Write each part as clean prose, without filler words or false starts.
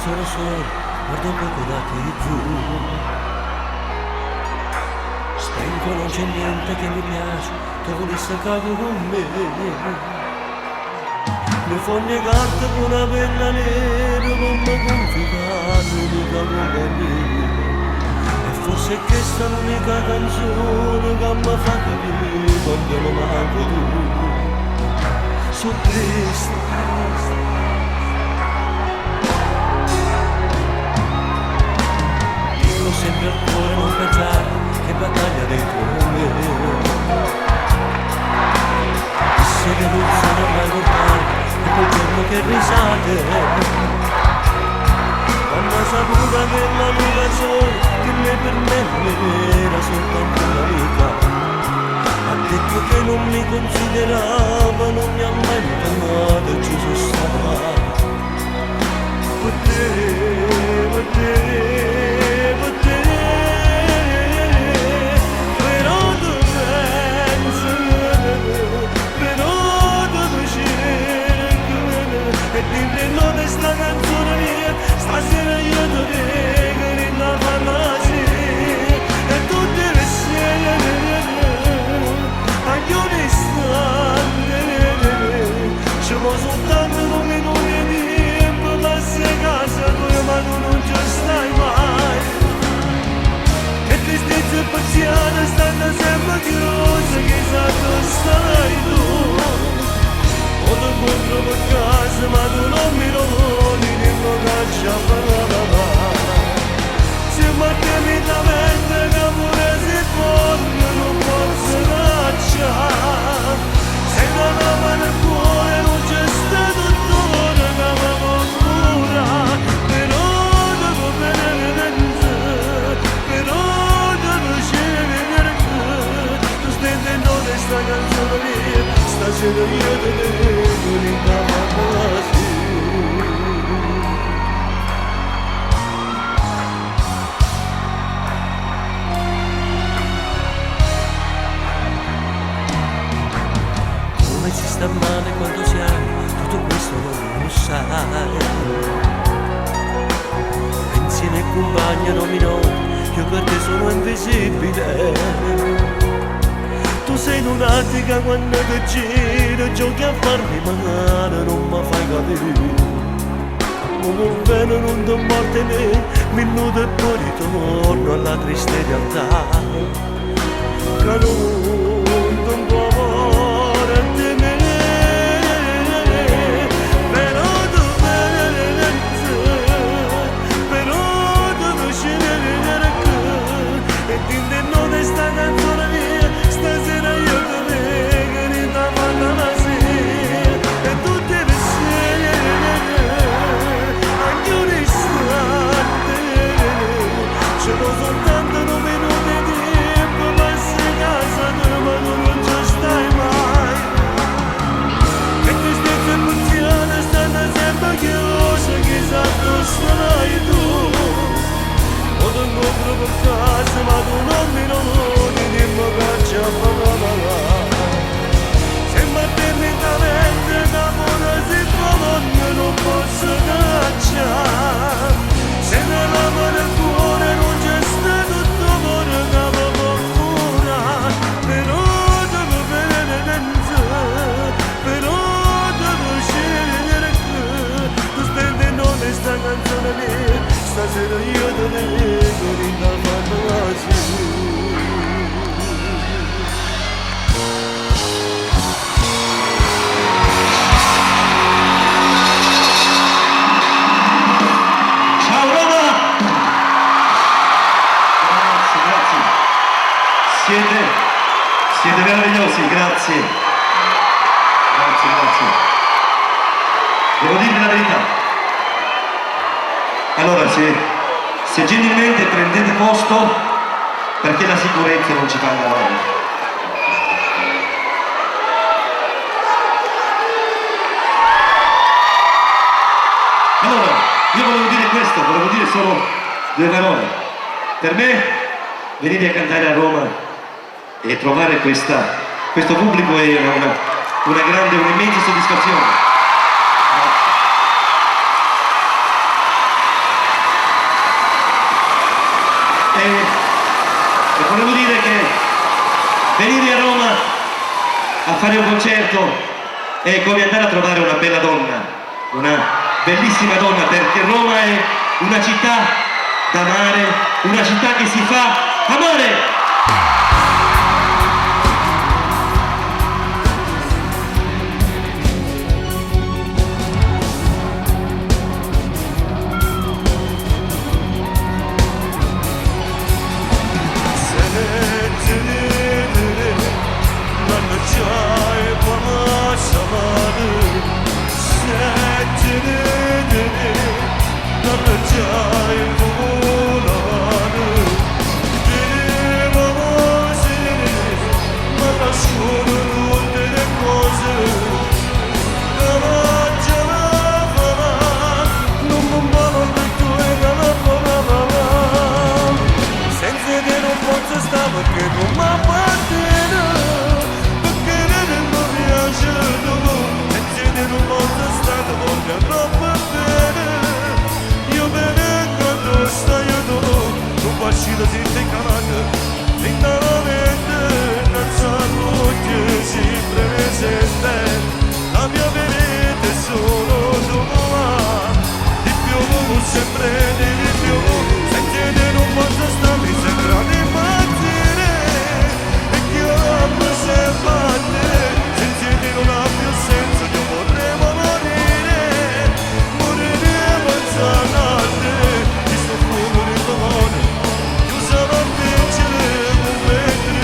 sono solo, guardo poco da TV. Spengo, non c'è niente che mi piace, te volessi capo con me. Mi foglie carta con una penna nera, con me confidare, l'unica compagnia. E forse questa è l'unica canzone che mi fa capire quando non manco tu. Sono triste. Dico sempre al cuore non pensare che battaglia dentro me. E se le luci non mai portare, e quel giorno che risate. Quando ha saputo che la lunga sola, che me per me era soltanto un'amica. Ha detto che non mi considerava, non mi ha mai chiamato e ci sono stata. Per te, per te, per te. Però tu pensi, però tu cerchi. E dimmi no di sta canzone mia, stasera io ti vedo nella fantasia. E tu devi essere anche un istante, ci vuole soltanto un minuto di tempo, ma se casa tua ma tu non ci stai mai. Che tristezza e pazienza stanno sempre chiuse, chissà dove stai tu. O ti incontro per casa ma tu non mi rovoni, dimmi che ci parlava. Se mantieni la mente che pure si forma non posso lasciare. Se non ama nel cuore non c'è stato tuttora che mi cura. Però devo benedire, però devo scegliere che tu stai dentro questa canzone mia, stasera io te vedo in casa. Si sta male quando siamo, tutto questo non lo sai. Pensi nei compagni non mi noti, io per te sono invisibile. Tu sei lunatica quando ti giro, giochi a farmi male, non mi fai capire. Come un velo non ti morte me, minuto e poi ritorno alla triste realtà. Che non ti può amare di me. Sta canzone mia, stasera io ti vedo in una fantasia. E tu devi scegliere anche un istante. Ci vuole soltanto un minuto di tempo, ma se casa tua ma tu non ci stai mai. E tristezza e pazienza stanno sempre chiuse, chissà dove sarai tu. O ti incontro per casa ma tu non mi rovoni, dimmi che ci parlava. Se mantieni la mente che amore si profonda non posso cacciare. Se nell'ama del cuore non c'è stato tutto amore che mi può curare. Però devo vedere, però devo scegliere che tu stai dentro questa canzone mia, stasera io te vedo in la fantasia. Ciao Roma! Grazie. Siete meravigliosi, grazie. Grazie. Devo dirvi la verità. Allora, se gentilmente prendete posto, perché la sicurezza non ci fa andare. Allora, io volevo dire questo, volevo dire solo due parole. Per me, venire a cantare a Roma e trovare questo pubblico è un'immensa soddisfazione. a fare un concerto è come andare a trovare una bella donna, una bellissima donna, perché Roma è una città d'amare, una città che si fa amare. Perché non mi appartiene, perché non mi piace tu, e se non posso stare voglio troppo bene, io bene quando stai tu, non faccio se sei calato, lentamente, non sanno che si presente, la mia verità è solo tua, di più sempre di più, se non posso stare mi sembra di Io sarò vincere un momento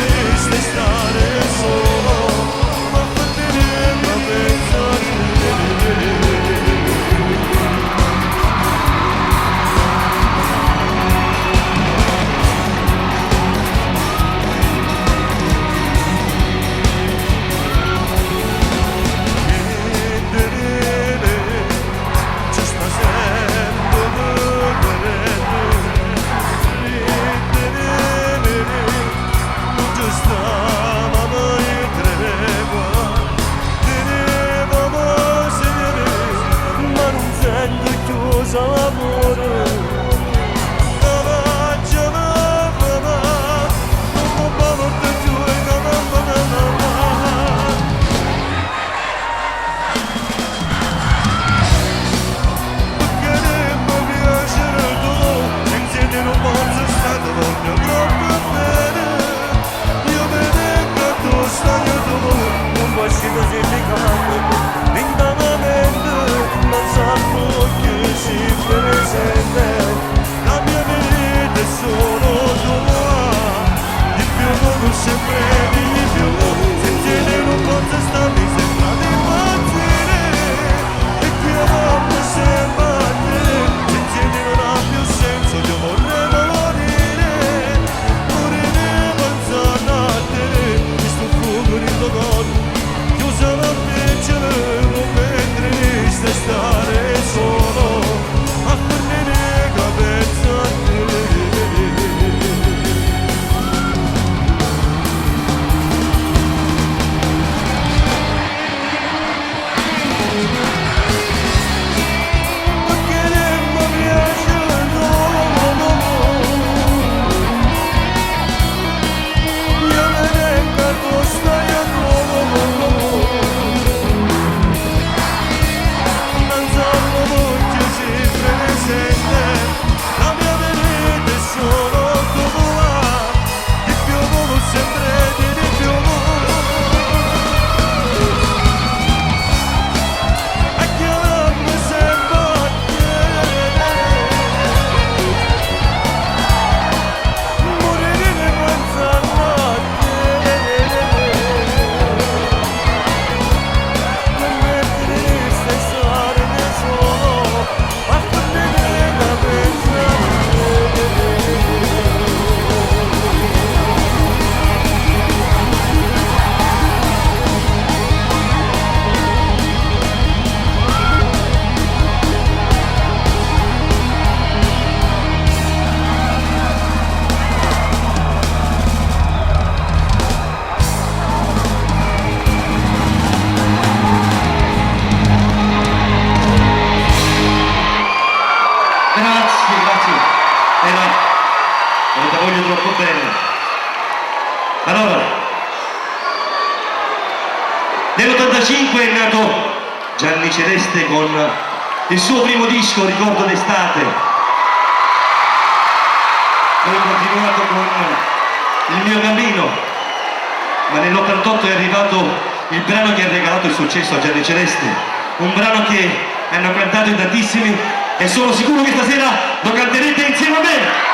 Nell'85 è nato Gianni Celeste con il suo primo disco, Ricordo d'estate. Poi ho continuato con Il mio cammino, ma nell'88 è arrivato il brano che ha regalato il successo a Gianni Celeste, un brano che hanno cantato in tantissimi e sono sicuro che stasera lo canterete insieme a me.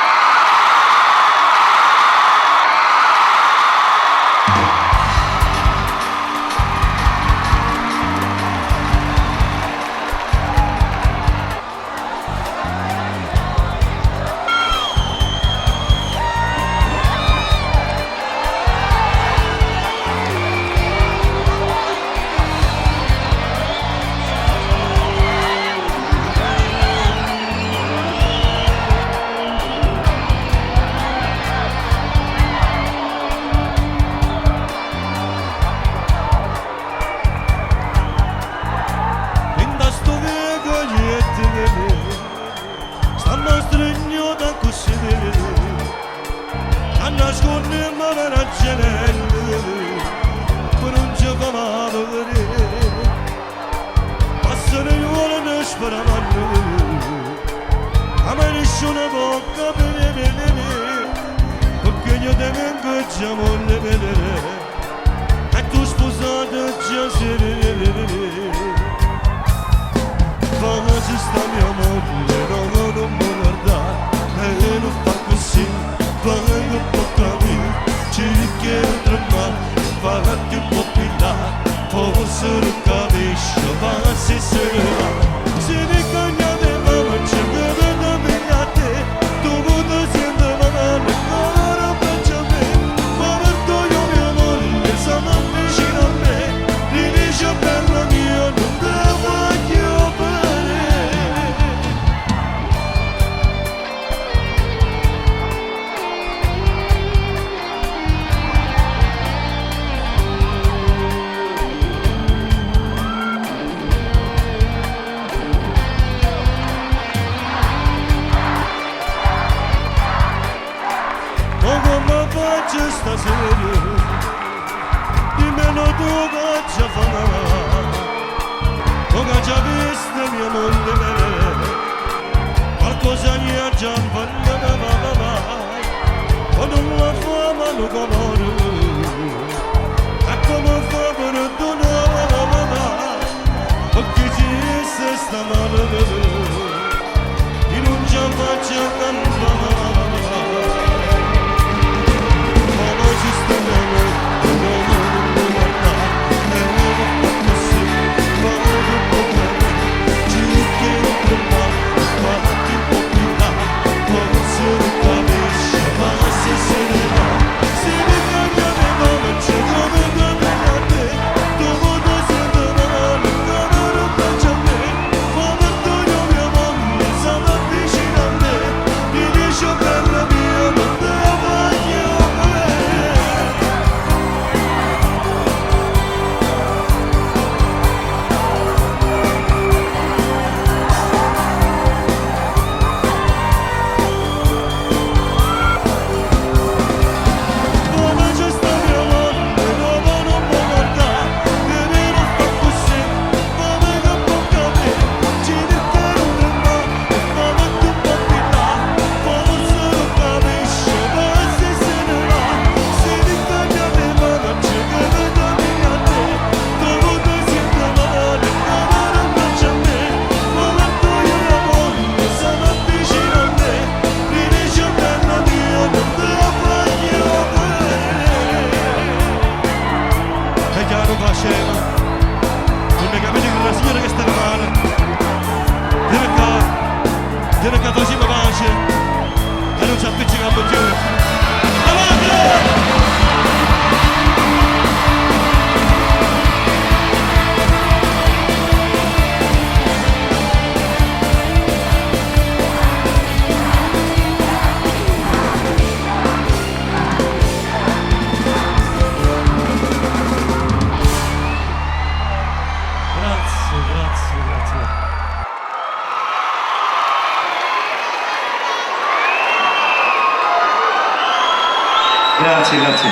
Grazie, grazie.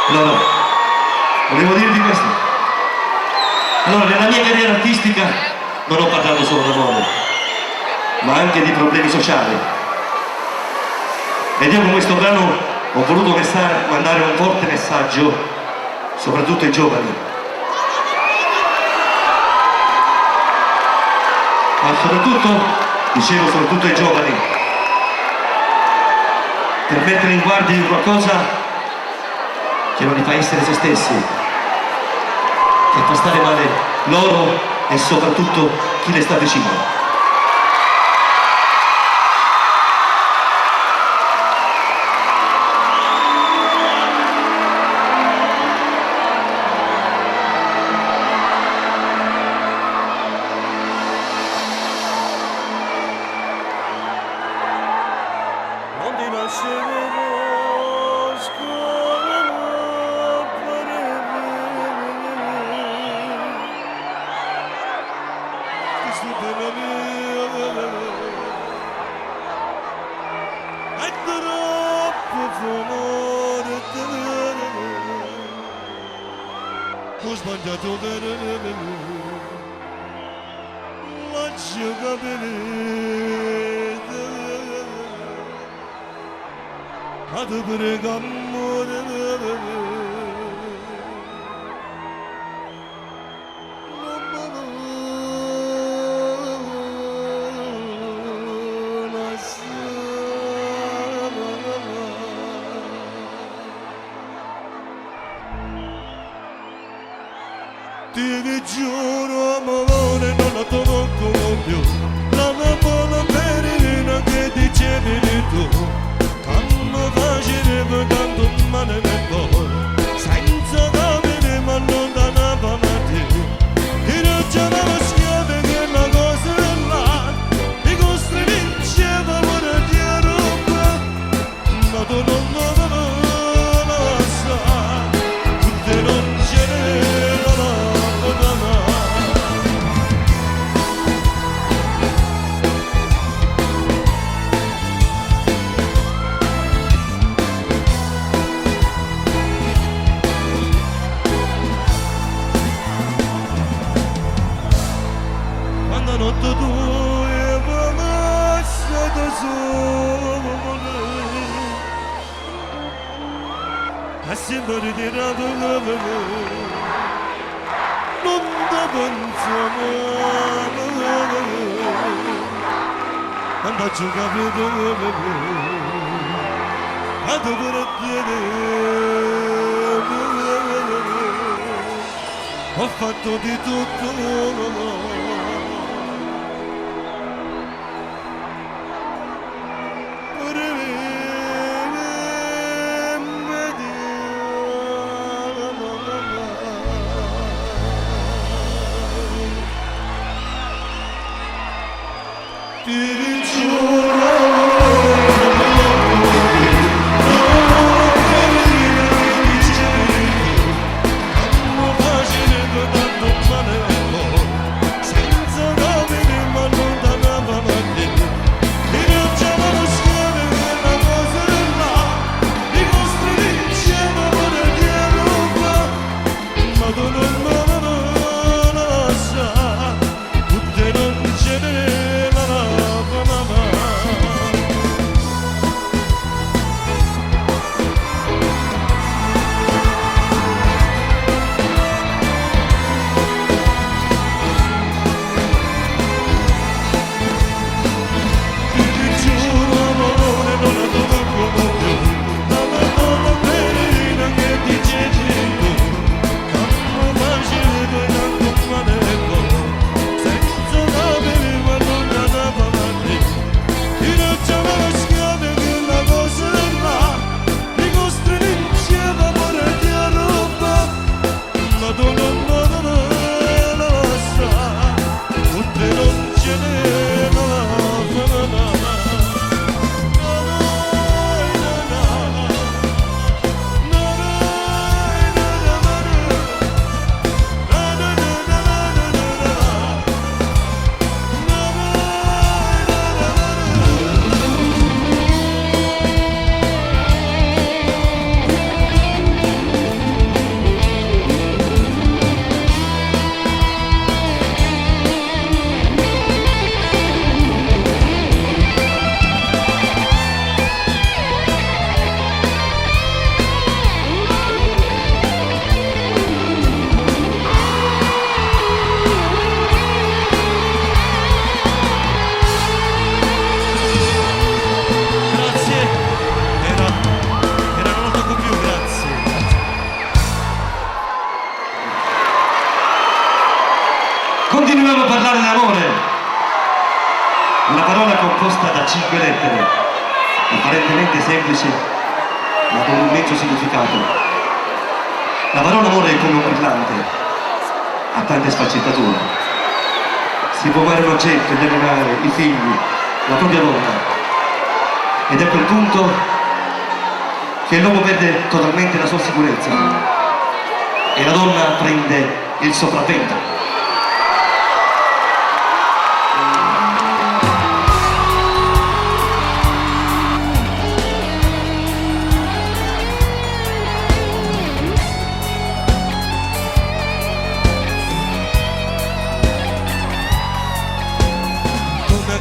Allora, volevo dirvi questo. Allora, nella mia carriera artistica non ho parlato solo d'amore, ma anche di problemi sociali. Ed io con questo brano ho voluto mandare un forte messaggio, soprattutto ai giovani. Ma soprattutto, dicevo, soprattutto ai giovani, per mettere in guardia di qualcosa che non li fa essere se stessi, che fa stare male loro e soprattutto chi le sta vicino. Non ti lasceremo è troppo amore, ho sbagliato bene, lascio capire, ma ti prego amore, ti giuro amore non la tocco più, la buona perina che dicevi tu, tanto facile tanto male nel cuore, senza capire ma allontanava da te, ti ragionava schiave che la cosa è là, mi costringeva ora ti ruba, ma tu non lo sai, tutte non ce n'è. Quando notte tu e passa da sole e sempre ritirato non ti pensiamo quando ci capito a tu per ho fatto di tutto. Ti giuro Tutte non ce ne la Continuiamo a parlare d'amore. Una parola composta da 5 lettere, apparentemente semplice, ma con un immenso significato. La parola amore è come un brillante, ha tante sfaccettature. Si può amare un oggetto, gli animali, i figli, la propria donna. Ed è a quel punto che l'uomo perde totalmente la sua sicurezza e la donna prende il sopravvento.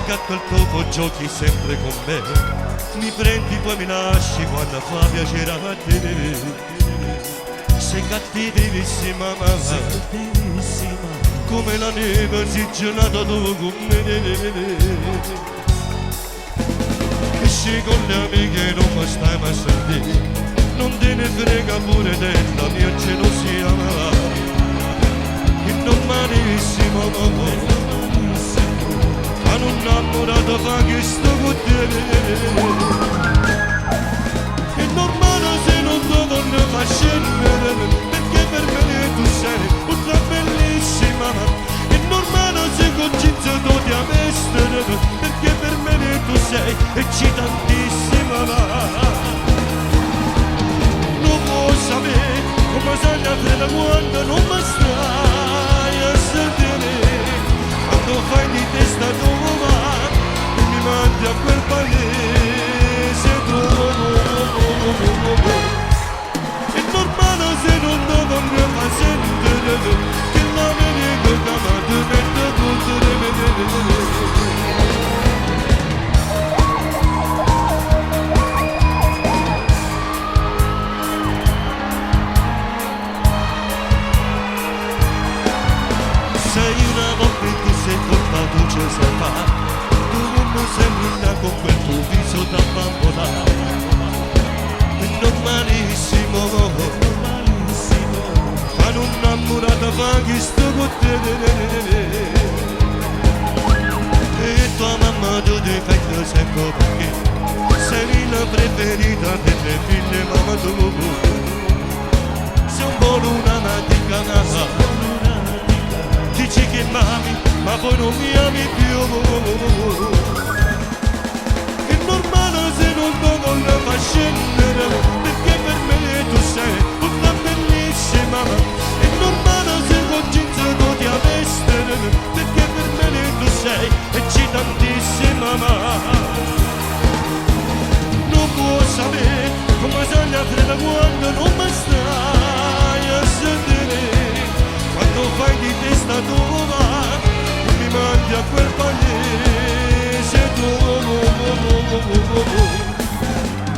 Accanto al topo giochi sempre con me, mi prendi poi mi lasci quando fa piacere a te. Sei cattivissima mamma, come la neve si gelata tu con me. Esci con le amiche non mi stai mai a sentire, non te ne frega pure della mia gelosia, che non malissimo mamma. Sono innamorato fa che sto con te. È normale se non ti voglio far scendere, perché per me tu sei una bellissima. È normale se con Cinzia tu ti amestere, perché per me tu sei eccitantissima. Non puoi sapere come sei a te quando non mi stai a sentire. Quando fai di testa nuova e mi mandi a quel paese tuo. È normale se non ti voglio far sentire che la mia vita ti mette tutte le mie. Sei una volta che ti sei portato ce sai fare, tu non sembri con quel tuo viso da bambola. È normalissimo, ma non innamorata fa che sto con te. E tua mamma tu ti fai lo sempre perché sei la preferita delle figlie, mamma tu. Sei un po' lunatica, dici che m'ami, ma poi non mi ami più. È normale se non ti voglio far scendere, perché per me tu sei una bellissima. È normale se con Cinzia tu ti amestere, perché per me tu sei eccitantissima. Non puoi sapere come sei a fredda quando non mi stai a sentire. Quando fai di testa nuova mi mandi a quel paese tuo.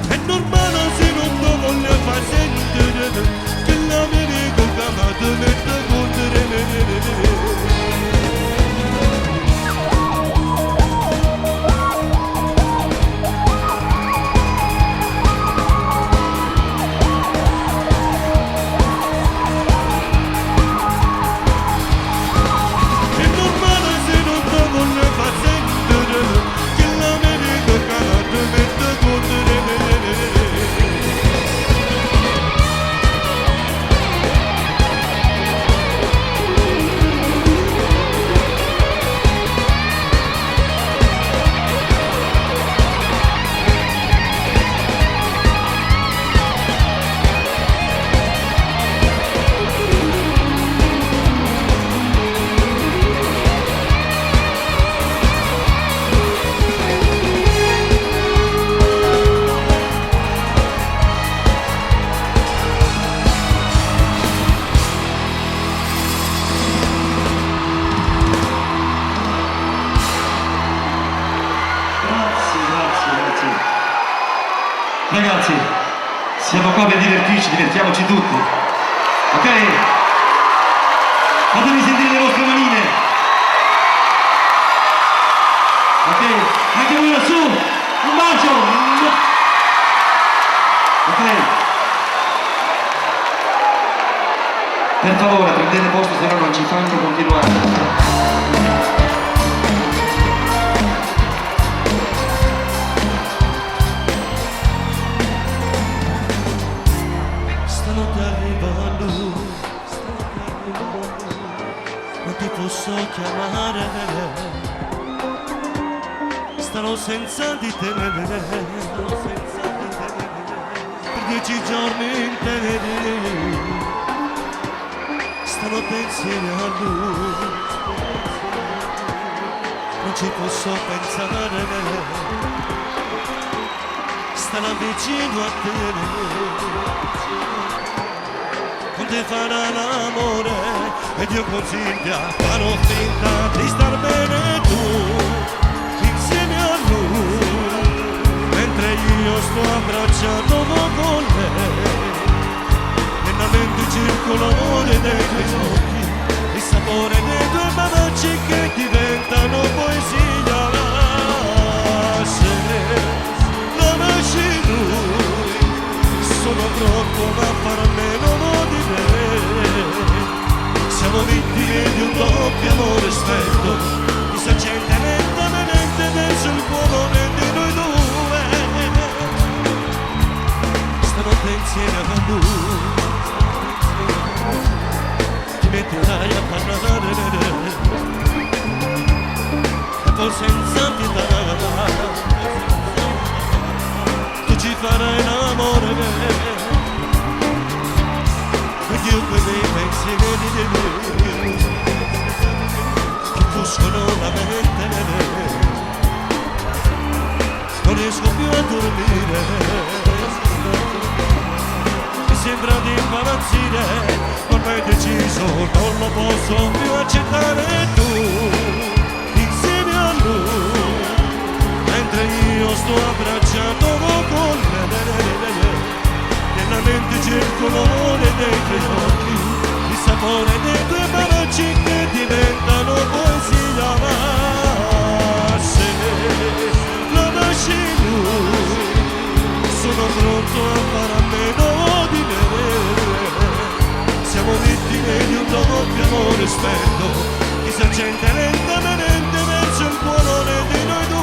È normale se non ti voglio far sentire che la mia vita ti mette contro me. Ragazzi, siamo qua per divertirci, divertiamoci tutti, ok? Fatemi sentire le vostre manine, ok? Anche voi lassù, un bacio, ok? Per favore prendete posto, se no non ci fanno continuare. non ti posso chiamare, starò senza di te, per 10 giorni interi, stanotte insieme a lui, non ci posso pensare, starà vicino a te. Con te farà l'amore ed io consiglio farò finta di star bene tu insieme a lui, mentre io sto abbracciato con lei, nella mente circolano dei tuoi occhi, il sapore dei tuoi baci che diventano poesia. Se lasci lui, sono troppo da far a meno di me. Siamo vittime di un doppio amore stretto, che si accende lentamente verso il cuore di noi due. Stanotte insieme a lui ti metterai a parlare e poi senza pietà tu ci farai l'amore. Ed io quei miei pensieri di lui che fuscono la mente, non riesco più a dormire, mi sembra di impazzire, ormai deciso, non lo posso più accettare. Tu insieme a lui, mentre io sto abbracciato con lei, nella mente circolone dei tuoi occhi, il sapore dei tuoi baci che diventano poesia. Ma se lo lasci lui, sono pronto a fare a meno di me. Siamo vittime di un doppio amore spento, che si accende lentamente verso il cuore di noi due.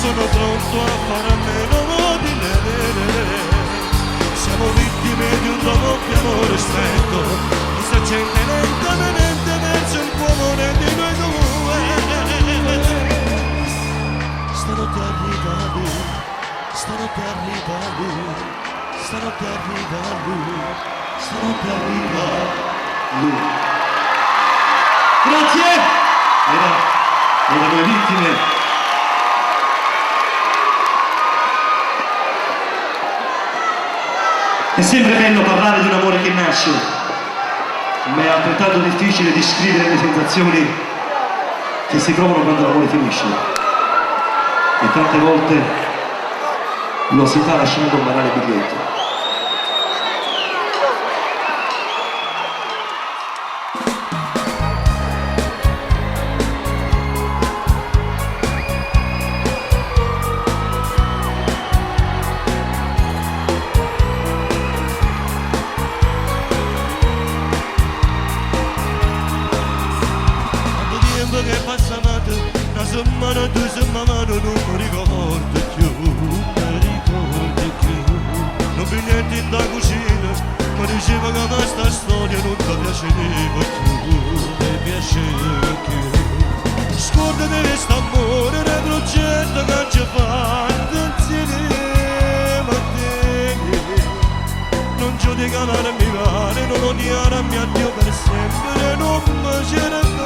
Sono pronto a fare a meno di lei. Siamo vittime di un doppio amore stretto, che si accende lentamente verso il cuore di noi due. Stanotte arriva lui, stanotte arriva lui, stanotte arriva lui, stanotte arriva lui. Grazie! Era le vittime. È sempre bello parlare di un amore che nasce, ma è altrettanto difficile descrivere le sensazioni che si provano quando l'amore finisce. E tante volte lo si fa lasciando un banale biglietto. Che passavate una settimana, 2 settimane, non mi ricordo più, non vi niente da cucina, mi diceva che questa storia non ti piaceva più, scordate questo amore, il progetto che ci fatto insieme a te, non giudicare a mi pare, non odiarmi a Dio per sempre, non mi c'era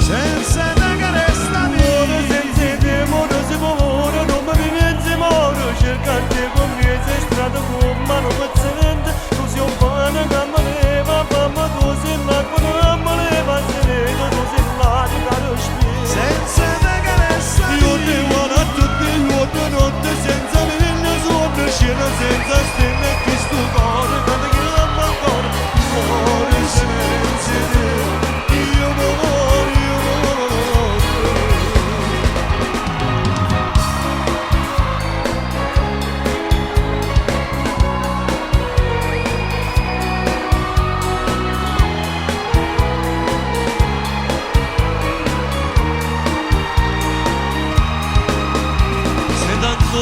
senza una resta mia, senza temore si muore, non mi pensi muore, cercante con me sei strada con mano pezzente, tu sei un pane che mi leva, mamma tu sei l'acqua che mi leva, se vedo tu sei l'aria che respira. Senza una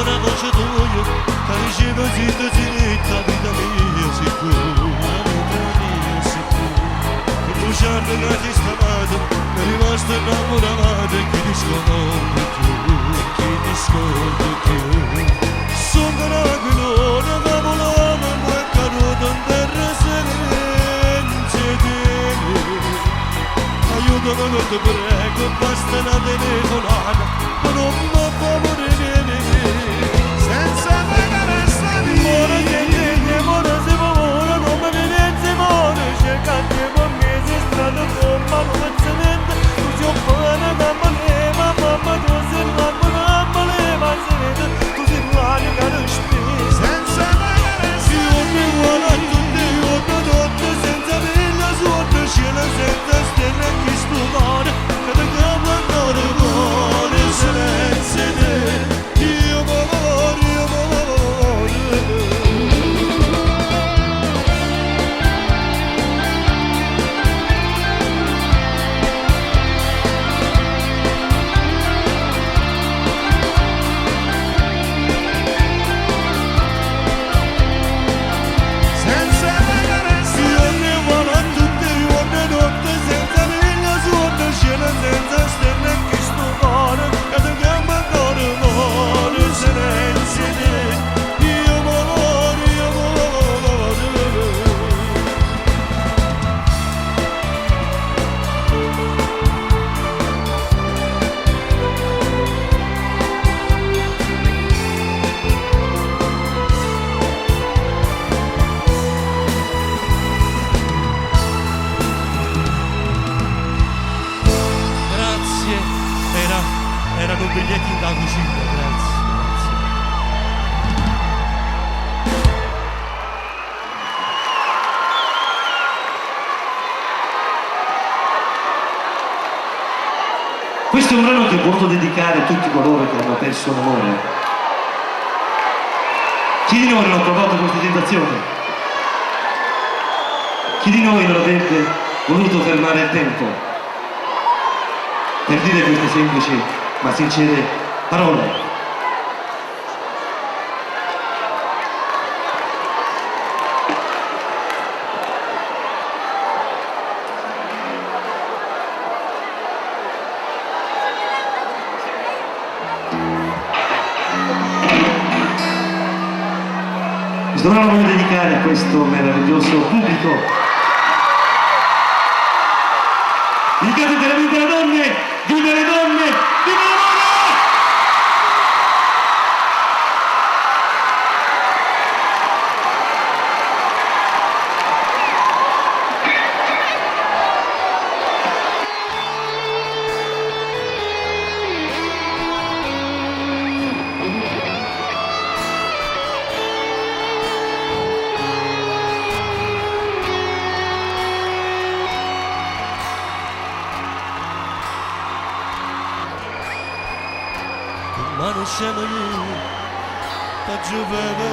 una voce tua che diceva zitto zitta, vita mia sicura, vita mia sicura. Che bruciando che ti stavate, mi è rimasto innamorato e chi ti scorda tu, chi ti scorda tu. Sono una aquilona che volava e caduto in terra senza te. Aiutami che ti prego, basta una telefonata, ma non mi fa morire. Senza pagare sta vita. Mora che te, mora se mora, non mi viene se mora. Cercate con me, se strada con ma non si vede. Tu ci ho fatto mamma leva, mamma tu sei mamma leva, si vede. Tu sei l'unica che spie. Senza pagare sta vita. Io mi vuole a tutti, io mi notte, senza villa sotto cielo, senza stelle che stupore. Che ti chiamo ancora cuore, senza te. Io mi voglio, io mi voglio. Senza pagare io mi vuole a tutti i giorni notte, senza villa sotto cielo, senza stelle che stupore, che ti chiamo ancora cuore, senza te. Io mi voglio, io mi voglio. Grazie, erano biglietti da cucina, grazie. Questo è un brano che ho voluto dedicare a tutti coloro che hanno perso un amore. Chi di noi non ha provato queste tentazioni? Chi di noi non avrebbe voluto fermare il tempo per dire queste semplici ma sincere parole? Questo brano lo voglio dedicare a questo meraviglioso pubblico. Dedicate veramente alle donne, viva le donne, viva l'amore! Ma non siamo io, da giovane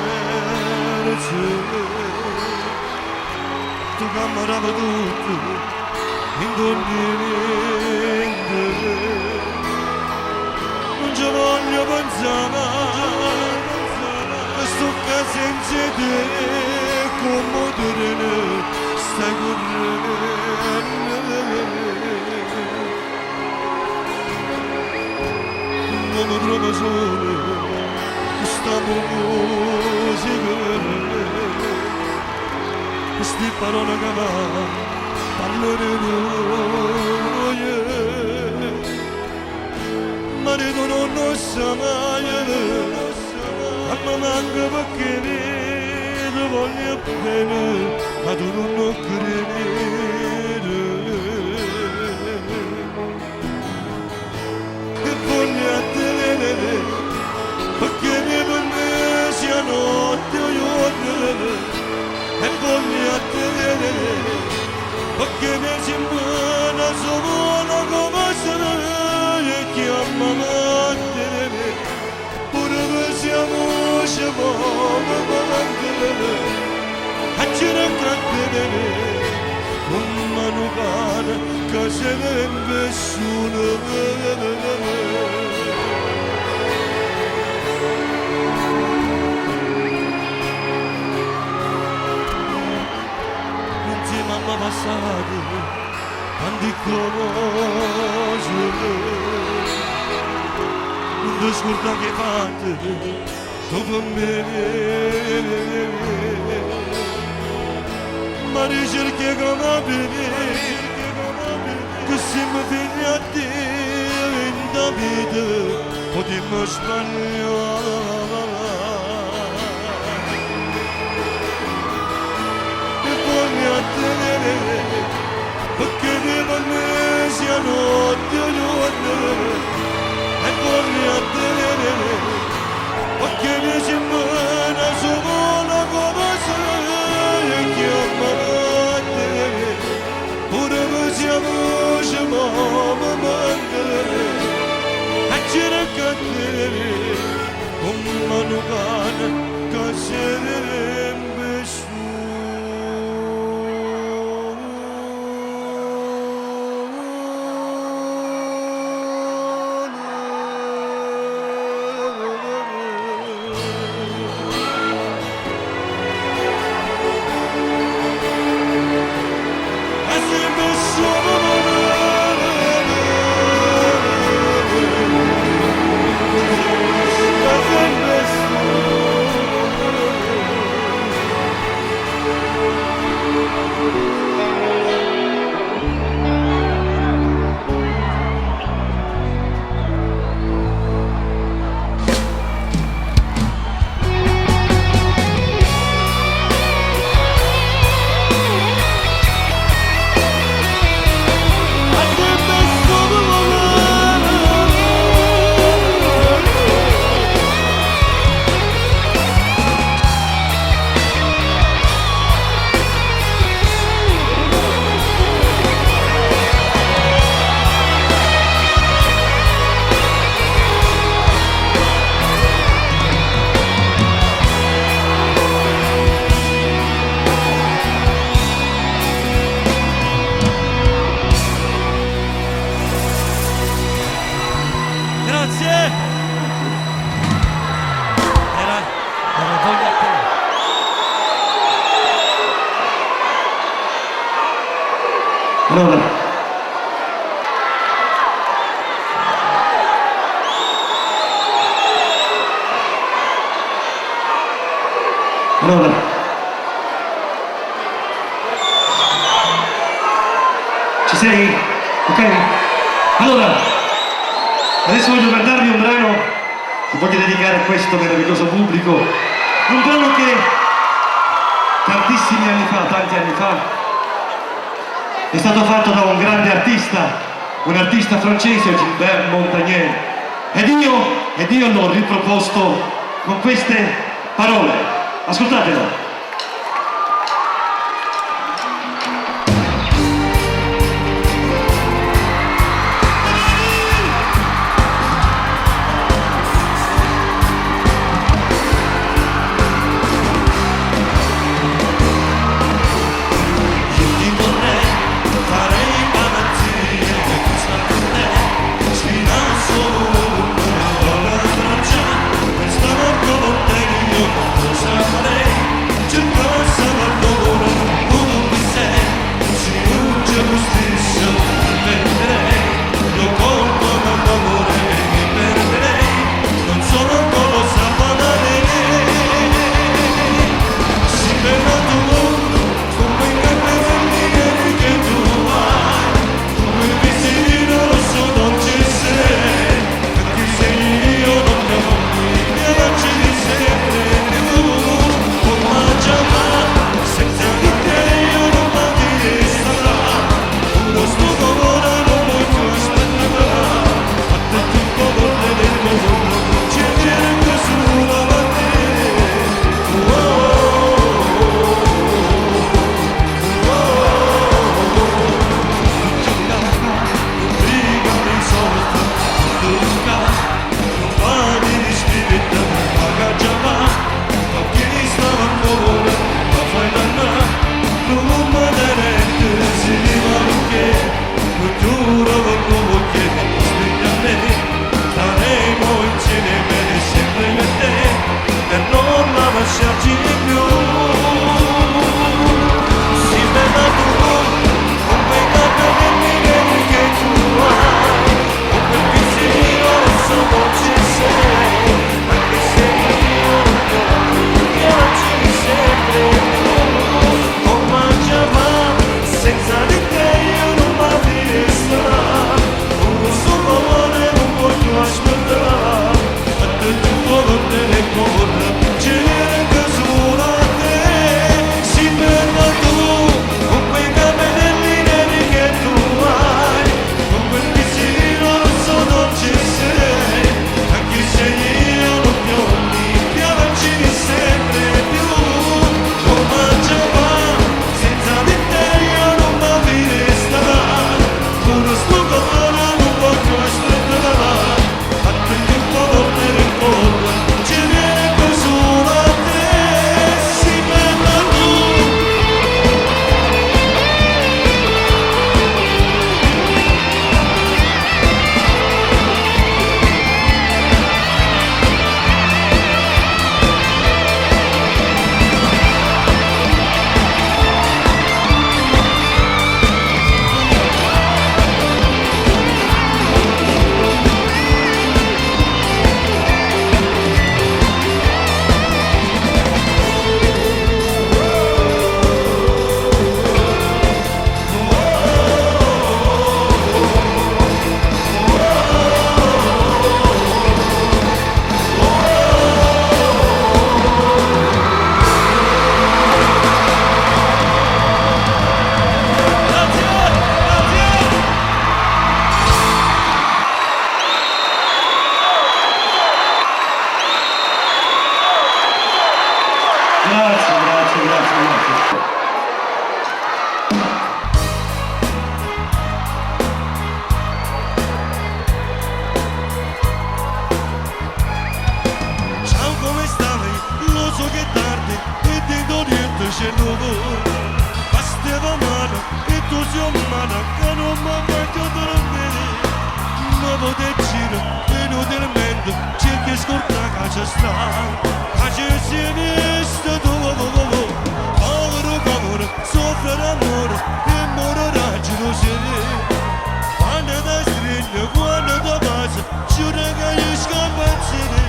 tu camminava tutto, indolente. Non ci voglio pensare, che sto qua senza te, come te stai correndo. Non mi trovo solo, questa musica, queste parole che parlano noi. Marito non lo sa mai, ma mi manca perché ti voglio bene, ma tu non lo credi. Perché mi permessi a notte e voglio a te, perché mi sembra solo come sono e chiamami a te, pure che siamo scivolati a girare con mano cara che se ne nessuno. passate tanti cose, non ti scorda che fate dopo me, ma ricerchi come me, che se mi figli a te in da vita potremmo sbagliare. E voglio a te, perché vivo il mese a notte, e voglio a te, perché mi sembra solo una cosa che amo a te, pure mi siamo chiamati mandare, e cerca a te, come non cane, che sarebbe su. Grazie! Era voglia a te. Allora, ci sei? Ok? Allora, adesso voglio cantarvi un brano che voglio dedicare a questo meraviglioso pubblico, un brano che tantissimi anni fa, tanti anni fa, è stato fatto da un grande artista, un artista francese, Gilbert Montagnier, ed io l'ho riproposto con queste parole. Ascoltatelo. nuovo bastava mano e tu sei umana che non mi ha fatto dormire ma poter giro inutilmente cerchi scorda che c'è sta che si è visto tu povero povero soffre l'amore e muore raggio sei quando ti stringo quando ti passa giuro che io scampazzere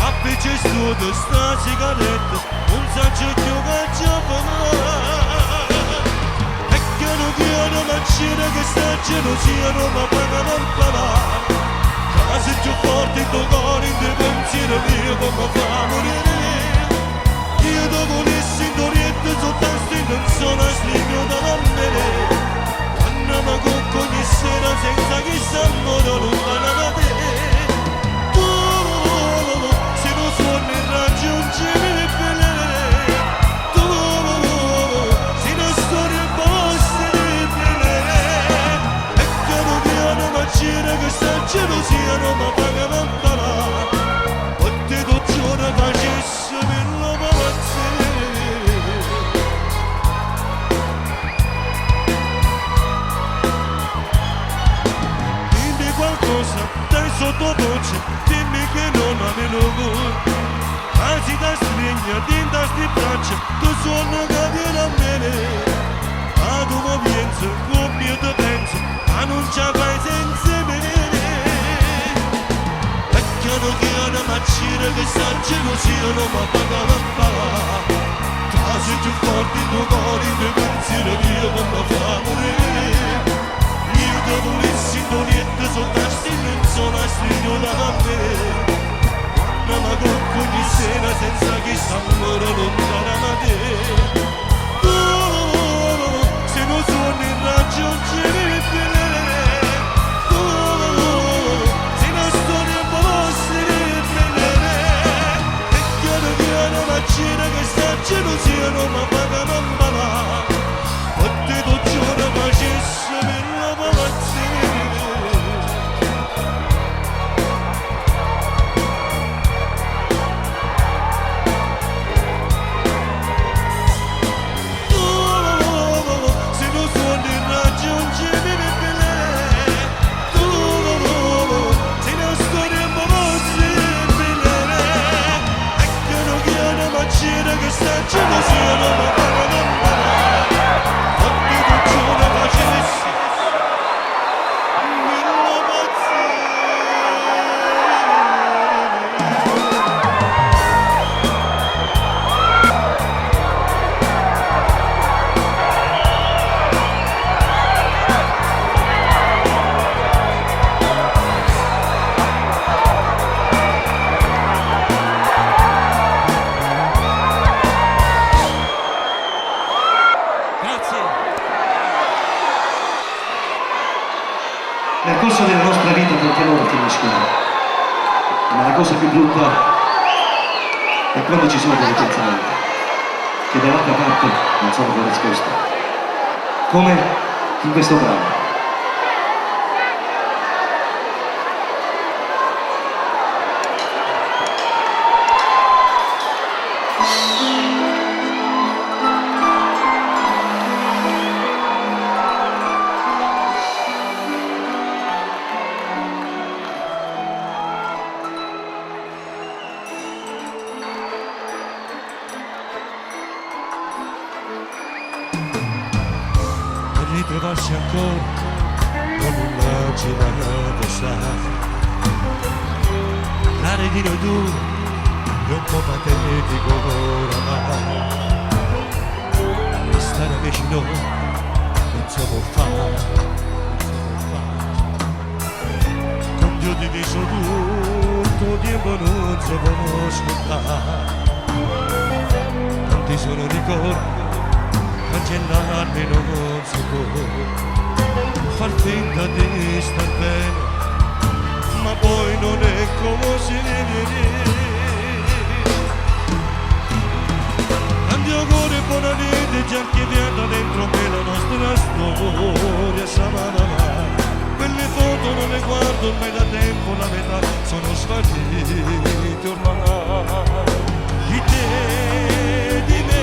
appicci studio sta sigaretta non sa più che ci fa e piano piano macina che sta gelosiano ma paga non parla casi più forti in tuo cuore in tuo pensiero mio come fa morire io ti volessi in oriente soltanto non sono sligno da me quando mi cocco ogni sera senza chissà amore lontana da te tu se non suoni raggiungimi bene tu se non storia posti di bene e piano piano ma gira che sta gelosiano ma paga non parla o te do giorno facessi per la palazzina qualcosa dai sottovoce dimmi che non ami lui anzi da stringa dinda sti braccia tu suona che viene a me ma tu mi pensi come io ti penso ma non ci fai senza me e piano piano ma gira che sta gelosiano ma paga la pala casi più forti in tuo cuore in tuo pensiero io come fa morire io ti volessi in niente soltanto non sono stringo da me quando mi tocco ogni sera senza che s'amore lontana da te tu se non suoni raggiungimi bene tu se non storia posti bene e piano piano ma gira che sta gelosiano ma paga non parla o te do giorno facessi per la palazzina se non suoni raggiungimi bene tu se non storia posti bene e piano piano ma gira che sta gelosiano ma paga non parla o te do giorno facessi Nel corso della nostra vita tante volte mi scuola, ma la cosa più brutta è quando ci sono delle pensate che dall'altra parte non sono le risposte, come in questo brano. ritrovarsi ancora con una giornata sana. L'area di noi due è un po' patetico oramai, e stare vicino non si può fare, con Dio diviso tutto tempo non si può ascoltare. Quanti sono ricordi cancellarli non si può, far finta di star bene, ma poi non è come si deve. Andio cuore buonanotte, già chiediamo dentro me la nostra storia samana. Quelle foto non le guardo ormai da tempo, la metà sono sparite ormai. Di te, di me,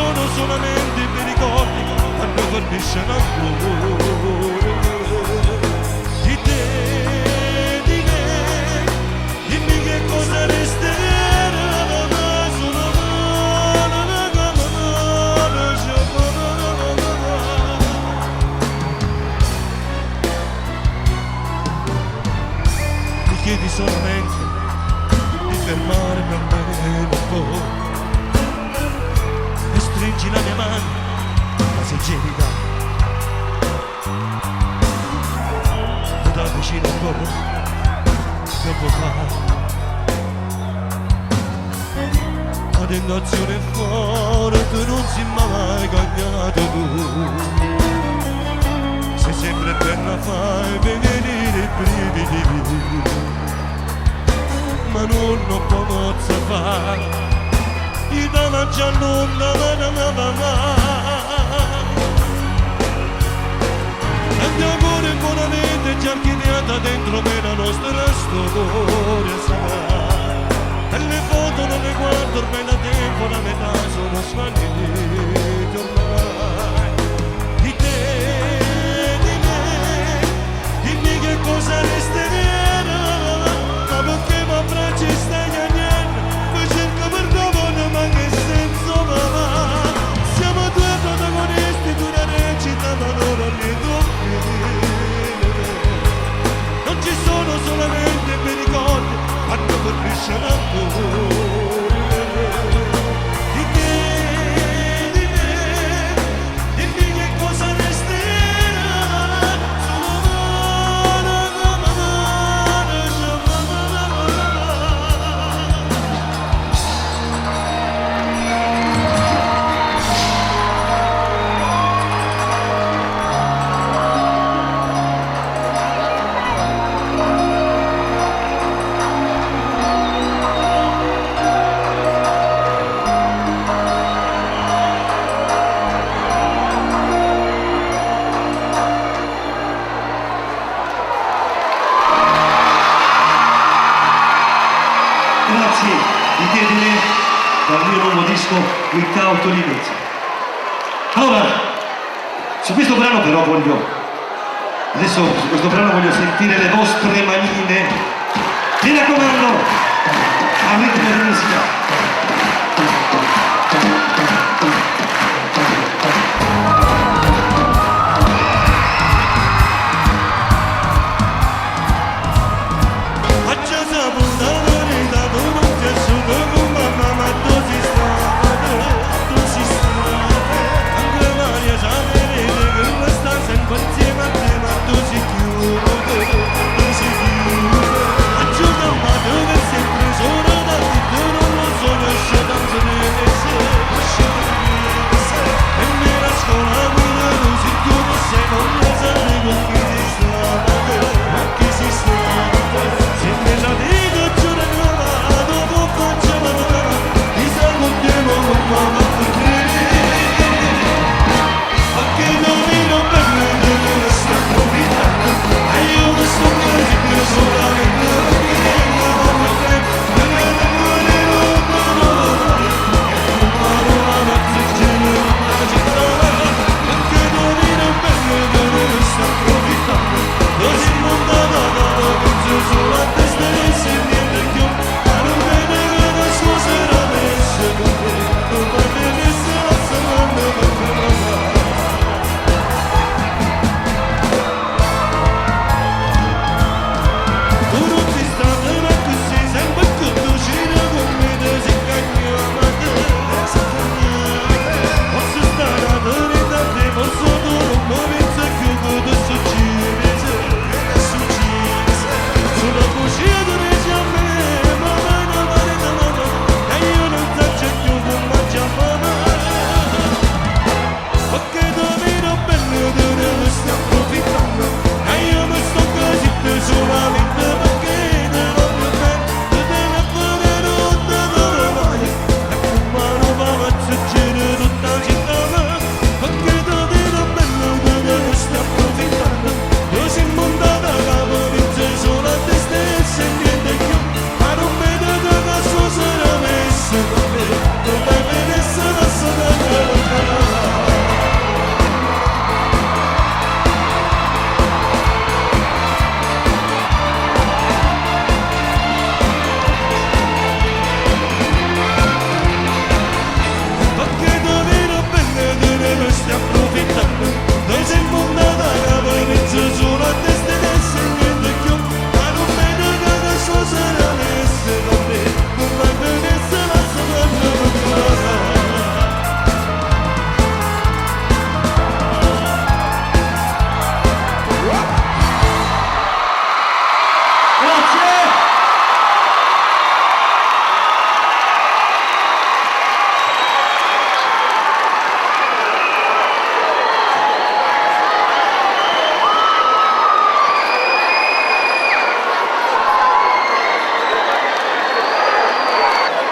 sono solamente i ricordi quando fornisce l'amore di te, di me, dimmi che cosa resterà solo mi chiedi solamente di fermarmi almeno un po' e stringi la mia mano, ma sei gelida, da vicino un po' che può fare la tentazione è forte, non si è mai cagnato tu, sei sempre bella, fai venire i brividi, ma non lo posso fare. I davanti a nulla, andiamo buonamente già archiviata dentro me la nostra storia sarà. E le foto non le guardo ormai da tempo, la metà sono svanite ormai. Di te, di me, dimmi che cosa resterà, ma perché mi abbracci e stai a niente, poi cerco perdono ma che senso va? Siamo due protagonisti di una recita ma non ho lieto fine. Non ci sono solamente i ricordi quando fornisce l'amore di te, di me, dimmi che cosa resterà Grazie di te e di me dal mio nuovo disco Without Limits. Allora, su questo brano però adesso su questo brano voglio sentire le vostre manine. Mi raccomando, a ritmo di musica. Insieme a te ma tu si chiude, aggiunga un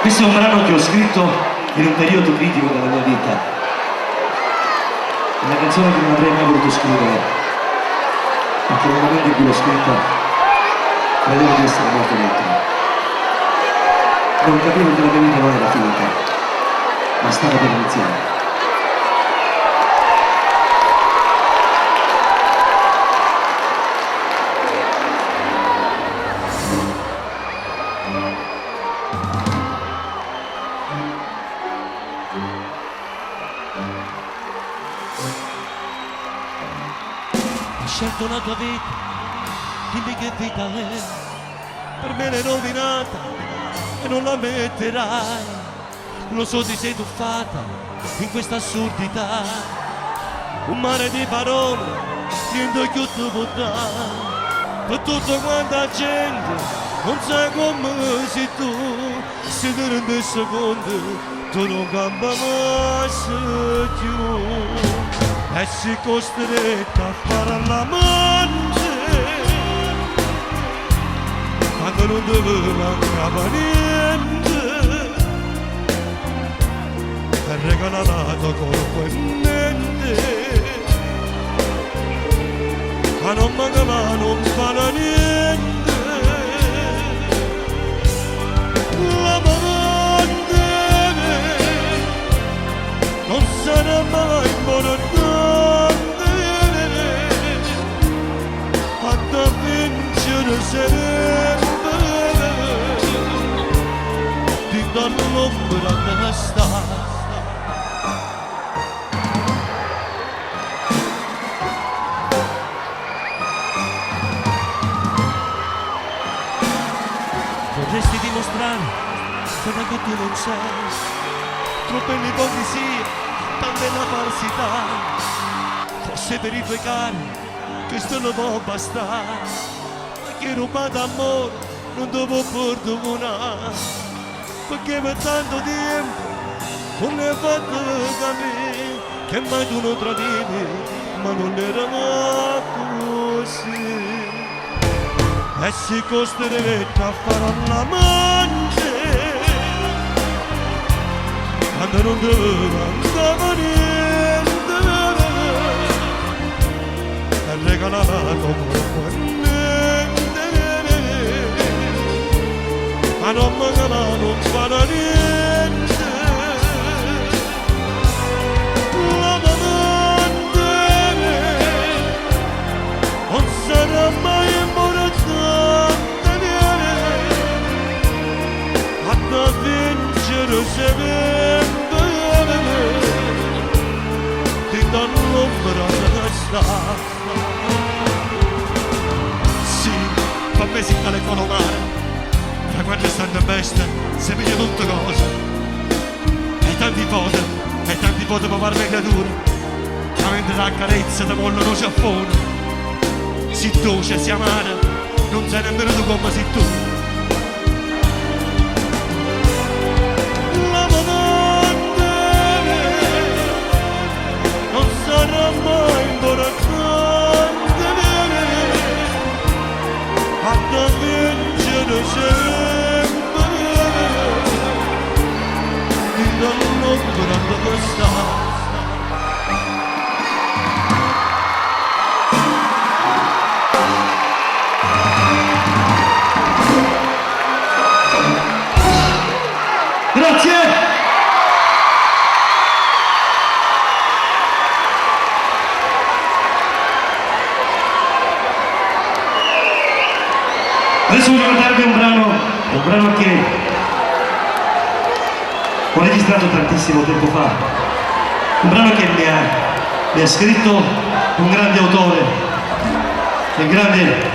Questo è un brano che ho scritto in un periodo critico della mia vita. È una canzone che non avrei mai voluto scrivere, perché nel momento in cui l'ho scritta credevo di essere morto dentro. Non capivo che la mia vita non era finita, ma stava per iniziare. Hai scelto la tua vita, dimmi che vita è. Per me l'hai rovinata e non la metterai. Lo so, ti sei tuffata in questa assurdità. Un mare di parole, niente che ti può dare. Per tutta quanta gente, non sai come sei tu. Se ti rendessi conto, tu non cambiassi più. E si costretta a fare l'amante quando non deve mancare niente, e regalato corpo e mente, ma non mancava, non fa niente. L'amante non sarà mai importante da vincere sempre, ti do l'ombra della stare. Vorresti dimostrare quella che tu non sei, troppa ipocrisia, tanta la falsità, forse per i tuoi cari questo non può bastare, perché rubato amore non ti può perdonare, perché per tanto tempo non hai fatto capire che mai tu non tradivi, ma non era mai così. E si costretta a fare l'amante quando non doveva andare niente, e regalato corpo e mente, ma non mancava, non farà niente. L'amante non sarà mai da vincere sempre, ti do l'ombra della stare. Sì, fa mesi che le colomare, da quando stanno bestia si vede tutte cose, e tanti foto per far vegliatura, ma mentre la carezza ti vogliono si affona. Si dolce, si amara, non sei nemmeno tu come sei tu. Sarà mai importante a da vincere sempre, ti do l'ombra della stare. Grazie! Adesso voglio cantarvi un brano che ho registrato tantissimo tempo fa, un brano che mi ha scritto un grande autore, il grande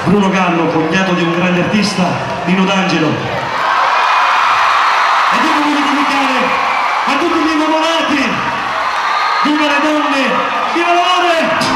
Bruno Gallo, cognato di un grande artista, Nino D'Angelo. E io voglio dedicare a tutti gli innamorati, viva le donne, viva l'amore!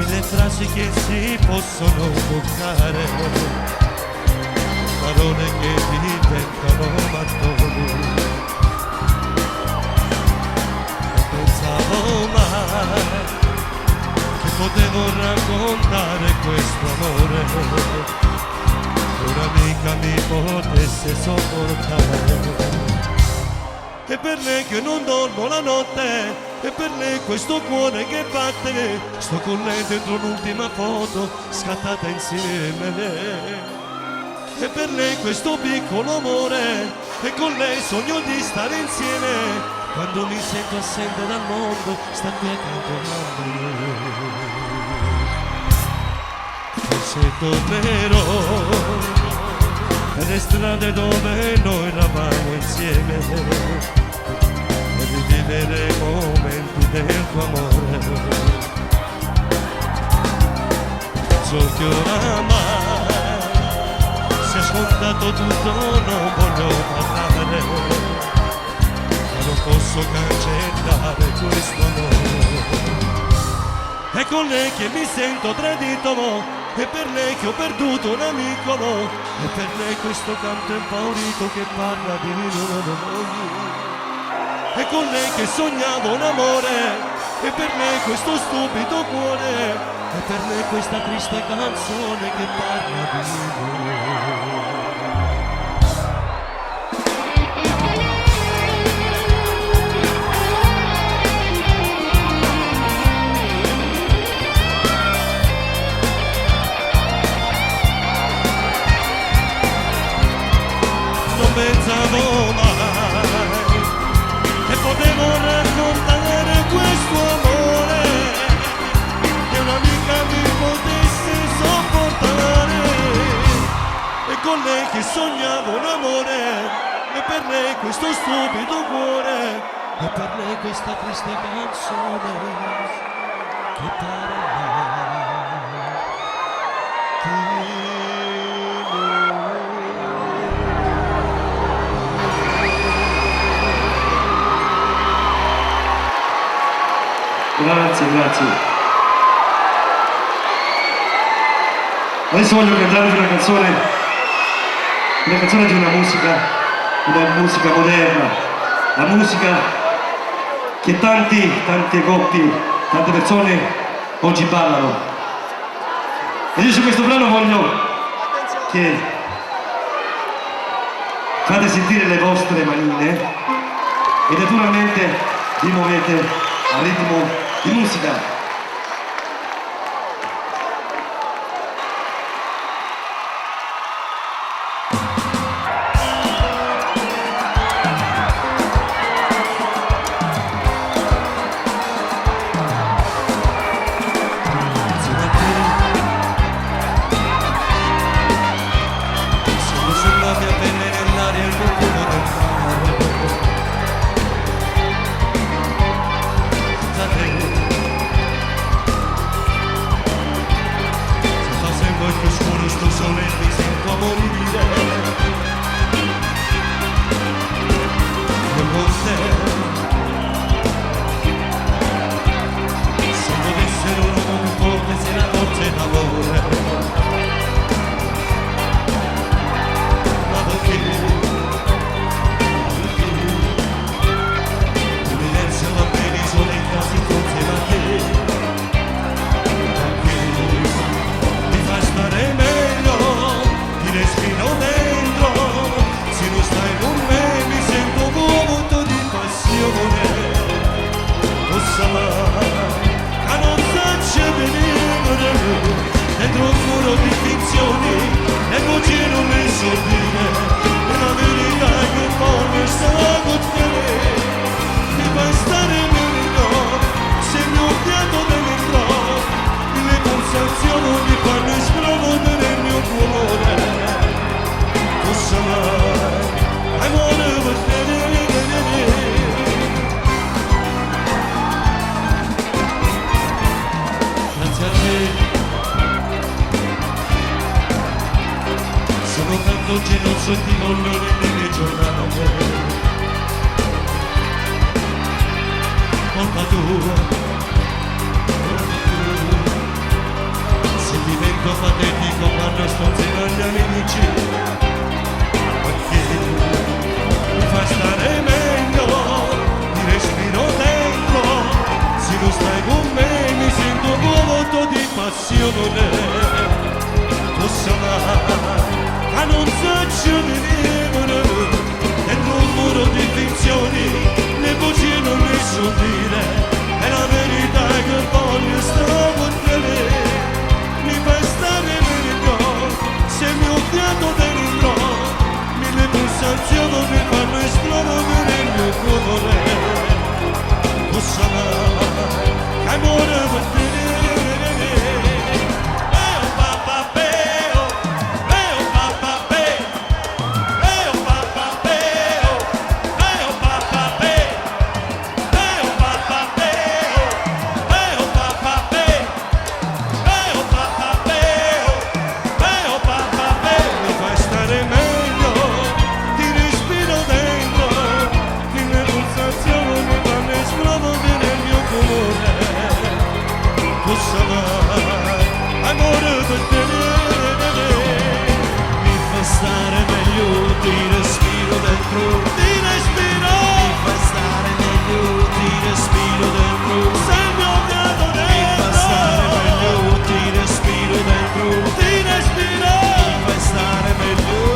mille frasi che si possono toccare, parole che diventano mattoni. Non pensavo mai che potevo raccontare questo amore, che un'amica mi potesse sopportare. E per lei che non dormo la notte, e per lei questo cuore che batte, sto con lei dentro l'ultima foto scattata insieme. E per lei questo piccolo amore, e con lei sogno di stare insieme. Quando mi sento assente dal mondo, sta qui accanto a me. Forse tornerò per le strade dove noi eravamo insieme, e rivivere i momenti del tuo amore. So che oramai si è scontato tutto, non voglio parlare, ma non posso cancellare questo amore. È con lei che mi sento tradito, mo. È per lei che ho perduto un amico, no. È per lei questo canto impaurito che parla di noi. È con lei che sognavo un amore, e per lei questo stupido cuore, e per lei questa triste canzone che parla di noi. Non pensavo mai che potevo raccontare questo amore, che un'amica mi potesse sopportare. E con lei che sognavo un amore, e per lei questo stupido cuore, e per lei questa triste canzone che parla di noi. Grazie, grazie. Adesso voglio cantarvi una canzone di una musica moderna, la musica che tante coppie, tante persone oggi ballano. E io su questo brano voglio che fate sentire le vostre manine e naturalmente vi muovete al ritmo di musica. Siamo sulla mia pelle nell'aria il profumo del mare. Da te si fa sempre più scuro sto sole e mi sento a morire. Io con te se dovessero non forte se la notte d'amore. L'universo va bene, isoletta si insieme a te, perché mi fa stare meglio, ti respiro dentro, se non stai con me mi sento vuoto di passione. Lo sai, che non faccio venire dentro un muro di finzioni, le voci non mi so dire. La verità che poi sta con te, mi fa stare meglio, se mi ho fiato dentro, le pulsazioni mi fanno esplodere il mio cuore. Tu sai, amore per te. Grazie a te. Sono tanto geloso e ti voglio nelle mie giornate. Colpa tua, passione, cosa che non succedevano, dentro un muro di finzioni, le voci non le so dire, è la verità che voglio stare a te, mi fai stare meglio, se mi ho fiato dentro, mille pulsazioni mi fanno esplodere il mio cuore, cosa che amore per te. Amore per te, mi fa stare meglio, ti respiro dentro, ti respiro, mi fa stare meglio, ti respiro dentro, sei il mio fiato dentro, mi fa stare meglio, ti respiro dentro, ti respiro, mi fa stare meglio.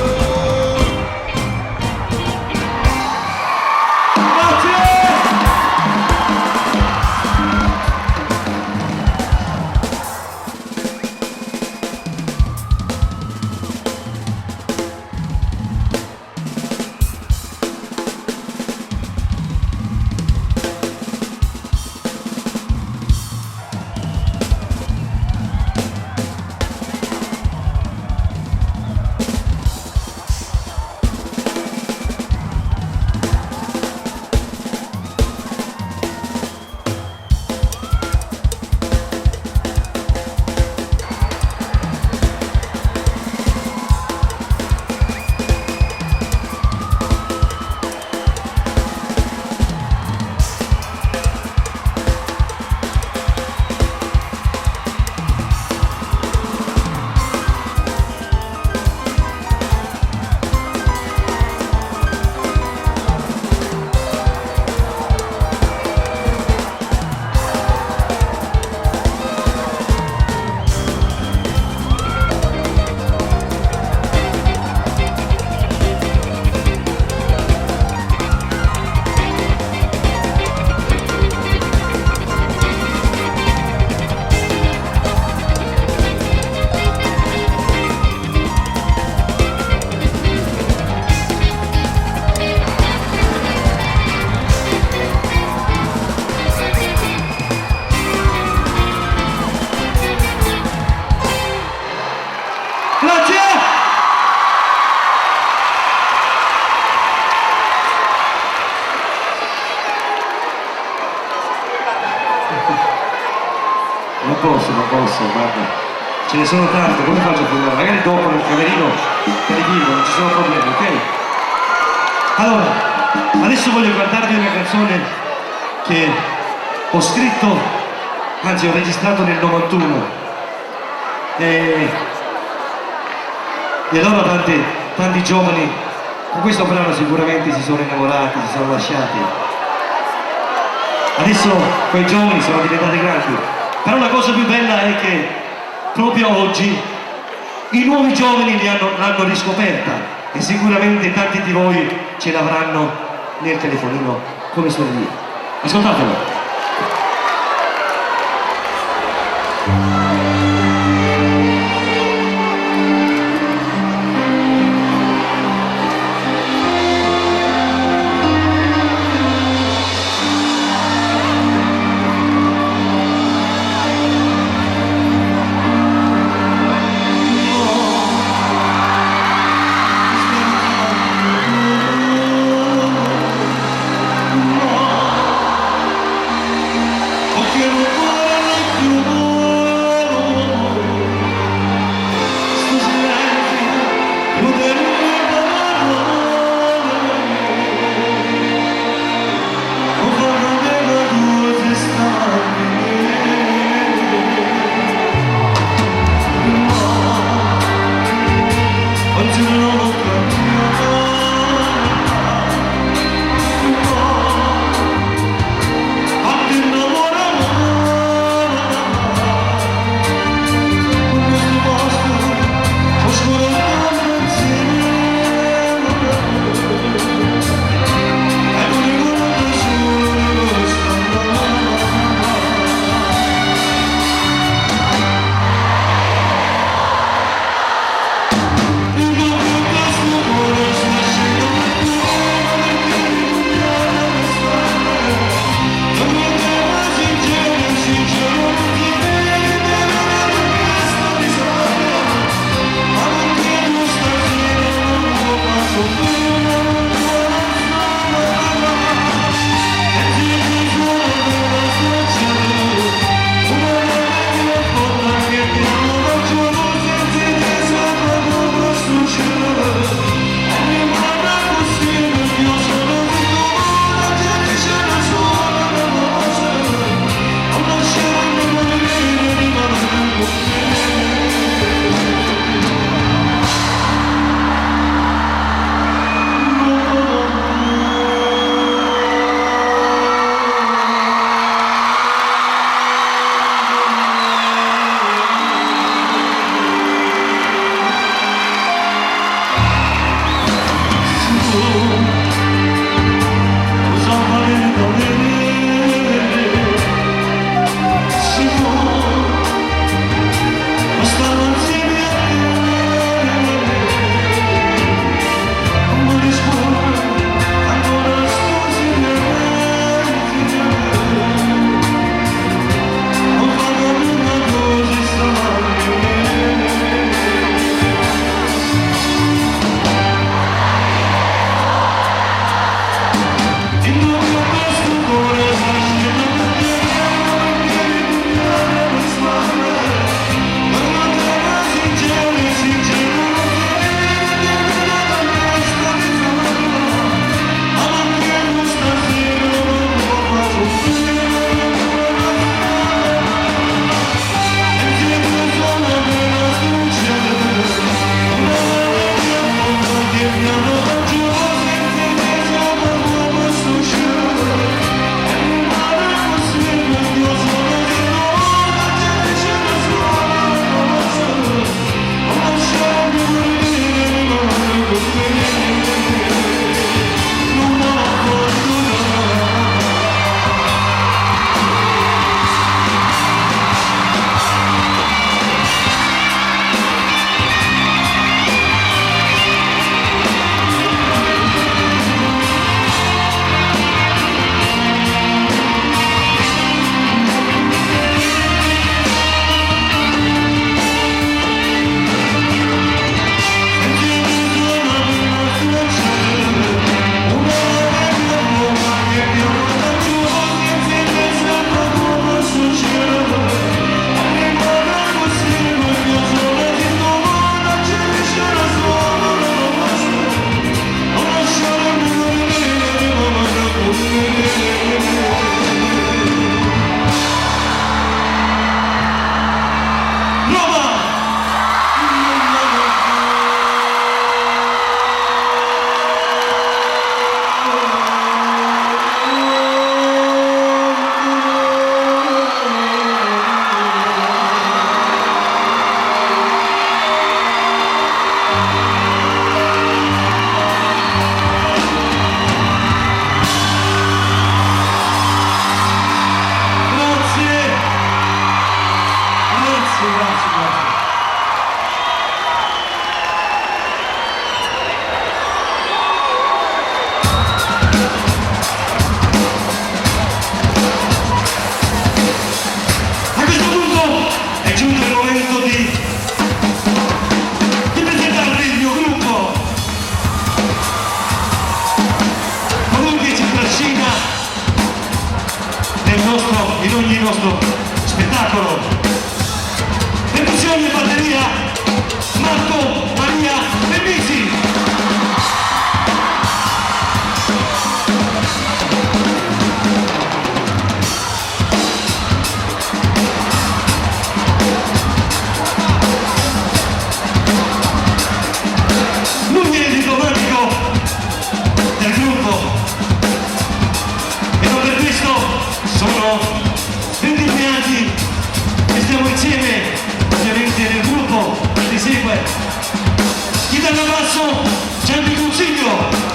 Non posso, guarda, ce ne sono tante, come faccio a filmare? Magari dopo nel camerino te le filmo, non ci sono problemi, ok? Allora, adesso voglio cantarvi una canzone che ho scritto, anzi ho registrato nel 91 e allora tanti giovani con questo brano sicuramente si sono innamorati, si sono lasciati. Adesso quei giovani sono diventati grandi. Però la cosa più bella è che proprio oggi i nuovi giovani l'hanno riscoperta e sicuramente tanti di voi ce l'avranno nel telefonino come sono io. Ascoltatelo. giunto il momento di presentarvi il mio gruppo. Colui che ci trascina in ogni nostro spettacolo. Percussione e batteria, Marco Maria Bellisi. Lui è il diplomatico del gruppo e non per questo sono 22 anni che stiamo insieme, ovviamente nel gruppo che ti segue. Chitarra basso, Gianni Consiglio.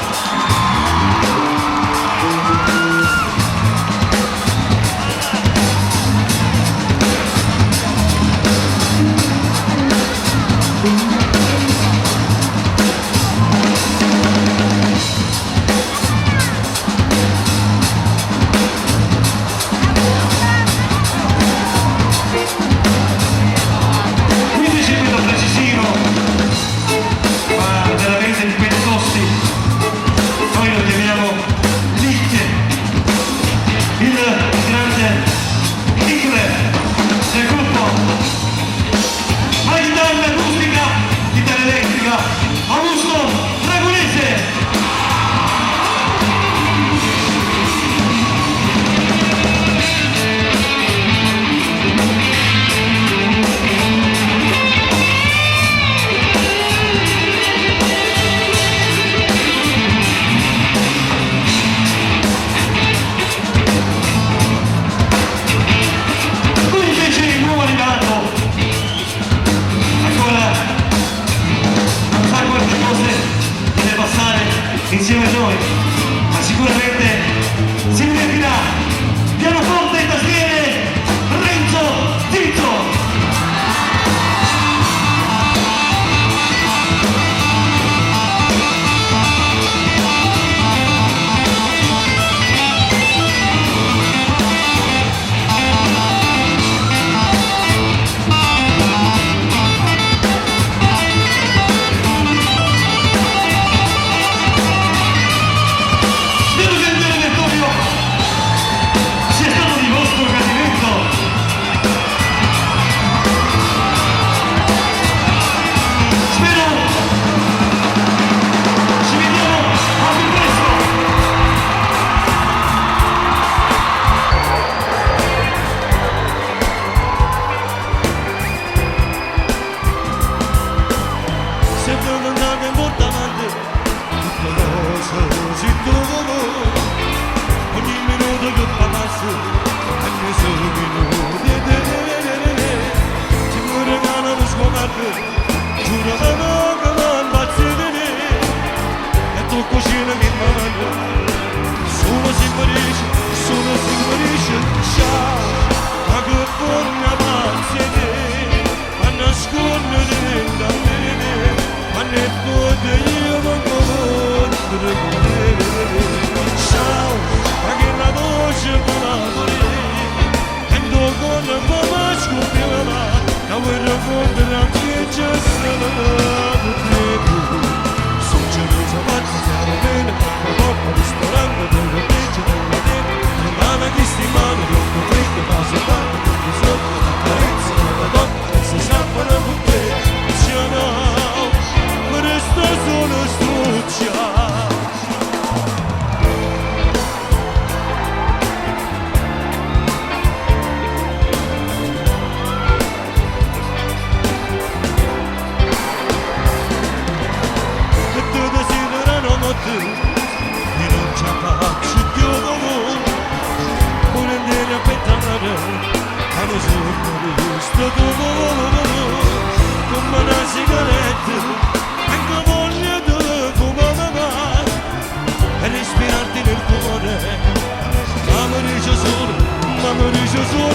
Insieme a noi, ma sicuramente si divertirà. Pianoforte e tastiere, Renzo Zizzo. Amor y yo solo